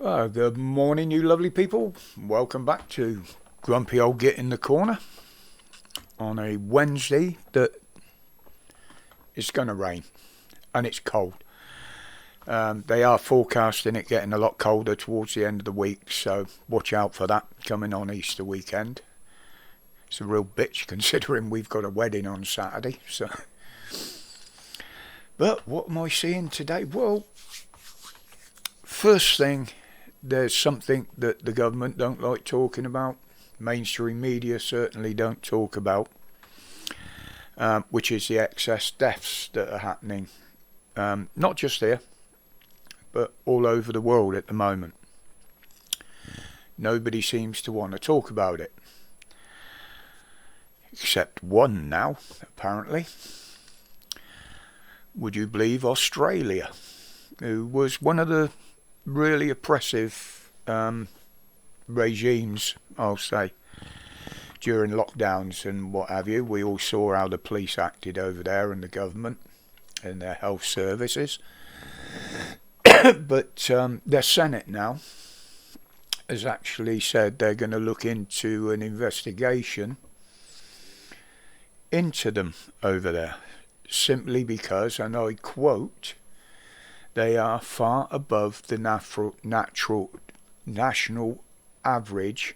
Good morning, you lovely people. Welcome back to Grumpy Old Git in the Corner on a Wednesday that it's going to rain and it's cold. They are forecasting it getting a lot colder towards the end of the week, so watch out for that coming on Easter weekend. It's a real bitch considering we've got a wedding on Saturday. But what am I seeing today? Well, first thing, there's something that the government don't like talking about, mainstream media certainly don't talk about, which is the excess deaths that are happening, not just here, but all over the world at the moment. Nobody seems to want to talk about it, except one now, apparently. Would you believe Australia, who was one of the really oppressive regimes, I'll say, during lockdowns and what have you. We all saw how the police acted over there and the government and their health services. But their Senate now has actually said they're going to look into an investigation into them over there, simply because, and I quote, they are far above the national average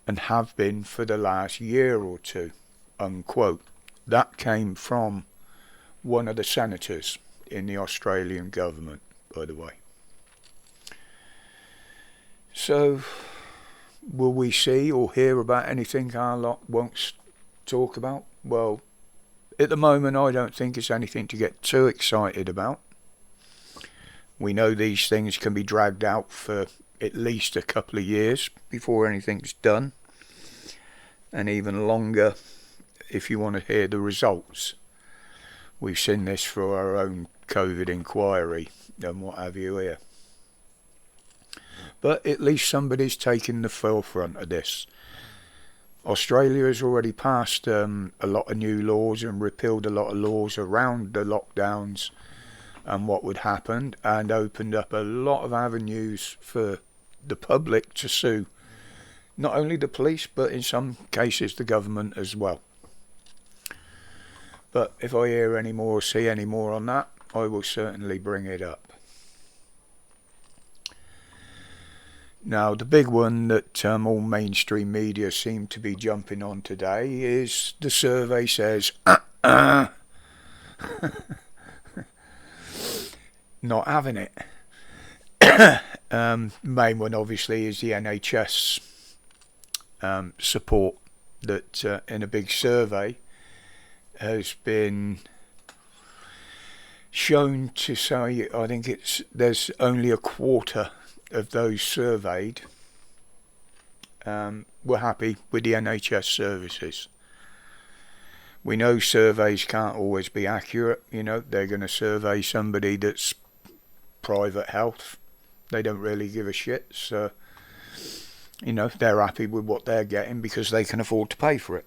and have been for the last year or two, unquote. That came from one of the senators in the Australian government, by the way. So, will we see or hear about anything our lot won't talk about? Well, at the moment I don't think it's anything to get too excited about. We know these things can be dragged out for at least a couple of years before anything's done, and even longer if you want to hear the results. We've seen this for our own COVID inquiry and what have you here. But at least somebody's taking the forefront of this. Australia has already passed a lot of new laws and repealed a lot of laws around the lockdowns and what would happen, and opened up a lot of avenues for the public to sue not only the police but in some cases the government as well. But if I hear any more or see any more on that, I will certainly bring it up. Now, the big one that all mainstream media seem to be jumping on today is the survey says not having it. Main one obviously is the NHS support that in a big survey has been shown to say, I think there's only a quarter of those surveyed were happy with the NHS services. We know surveys can't always be accurate. You know, they're going to survey somebody that's private health. They don't really give a shit. So, you know, they're happy with what they're getting because they can afford to pay for it.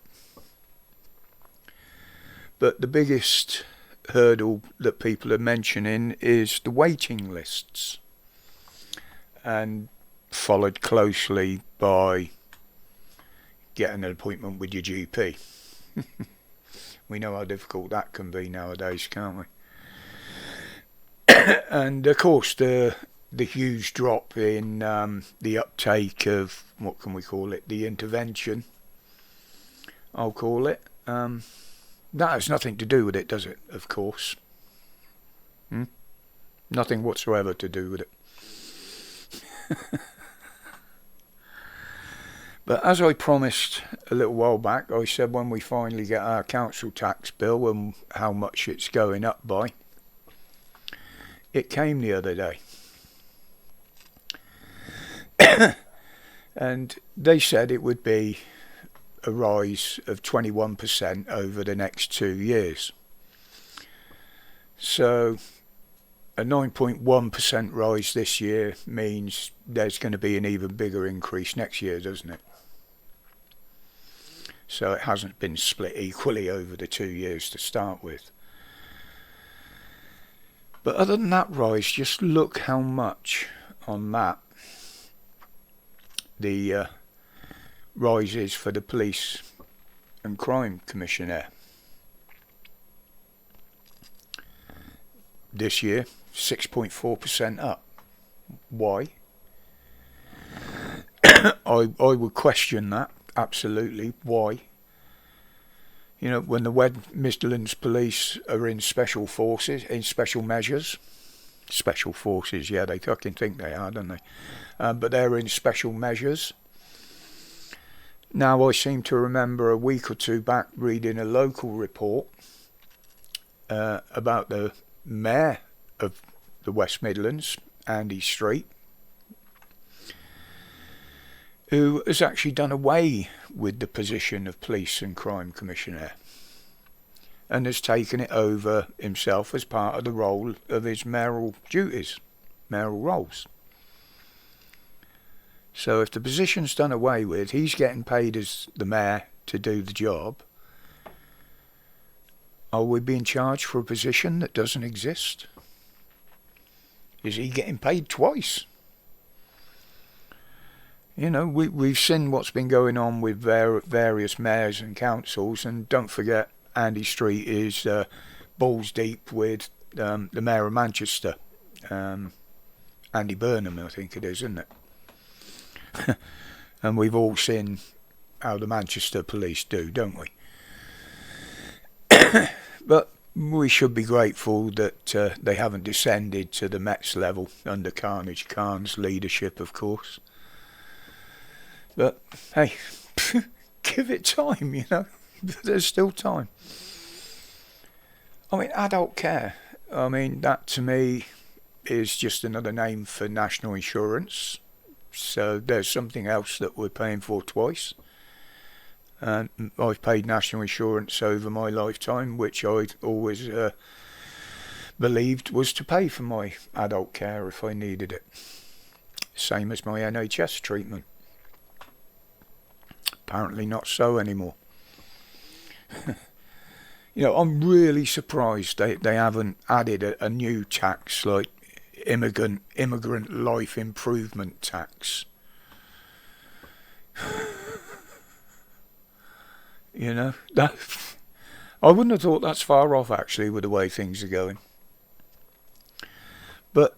But the biggest hurdle that people are mentioning is the waiting lists, and followed closely by getting an appointment with your GP. We know how difficult that can be nowadays, can't we? And of course the huge drop in the uptake of, what can we call it, the intervention, I'll call it. That has nothing to do with it, does it? Of course. Nothing whatsoever to do with it. But as I promised a little while back, I said when we finally get our council tax bill and how much it's going up by, it came the other day. And they said it would be a rise of 21% over the next 2 years. So a 9.1% rise this year means there's going to be an even bigger increase next year, doesn't it? So it hasn't been split equally over the 2 years to start with. But other than that rise, just look how much on that the rises for the police and crime commissioner. This year, 6.4% up. Why? I would question that, absolutely. Why? You know, when the West Midlands police are in special forces, in special measures, special forces, yeah, they fucking think they are, don't they? But they're in special measures. Now, I seem to remember a week or two back reading a local report about the mayor of the West Midlands, Andy Street, who has actually done away with the position of police and crime commissioner and has taken it over himself as part of the role of his mayoral duties, mayoral roles. So if the position's done away with, he's getting paid as the mayor to do the job. Are we being charged for a position that doesn't exist? Is he getting paid twice? You know, we've seen what's been going on with various mayors and councils, and don't forget Andy Street is balls deep with the mayor of Manchester, Andy Burnham, I think it is, isn't it? And we've all seen how the Manchester police do, don't we? But we should be grateful that they haven't descended to the Mets level under Carnage Khan's leadership, of course. But hey, give it time, you know. There's still time. I mean, adult care. I mean, that to me is just another name for national insurance. So there's something else that we're paying for twice. And I've paid national insurance over my lifetime, which I'd always believed was to pay for my adult care if I needed it. Same as my NHS treatment. Apparently not so anymore. You know, I'm really surprised they haven't added a new tax like immigrant life improvement tax. You know, that I wouldn't have thought that's far off actually with the way things are going. But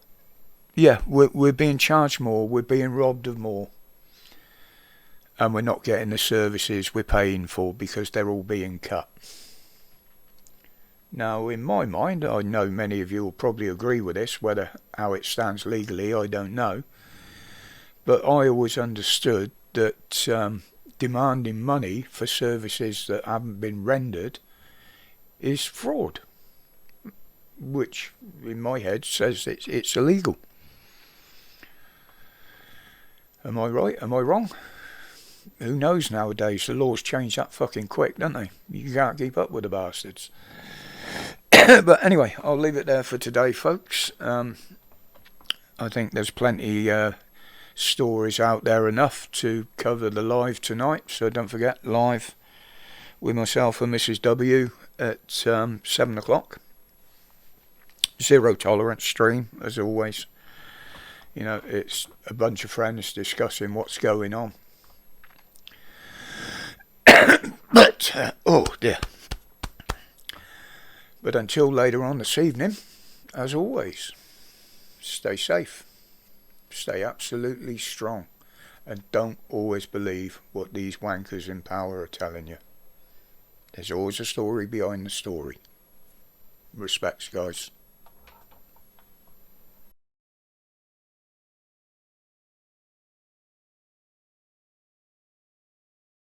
yeah, we're being charged more, we're being robbed of more, and we're not getting the services we're paying for because they're all being cut. Now, in my mind, I know many of you will probably agree with this, whether how it stands legally, I don't know. But I always understood that demanding money for services that haven't been rendered is fraud, which in my head says it's illegal. Am I right? Am I wrong? Who knows nowadays? The laws change that fucking quick, don't they? You can't keep up with the bastards. But anyway, I'll leave it there for today, folks. I think there's plenty stories out there enough to cover the live tonight. So don't forget, live with myself and Mrs. W at 7 o'clock. Zero tolerance stream, as always. You know, it's a bunch of friends discussing what's going on. But, oh dear. But until later on this evening, as always, stay safe, stay absolutely strong, and don't always believe what these wankers in power are telling you. There's always a story behind the story. Respects, guys.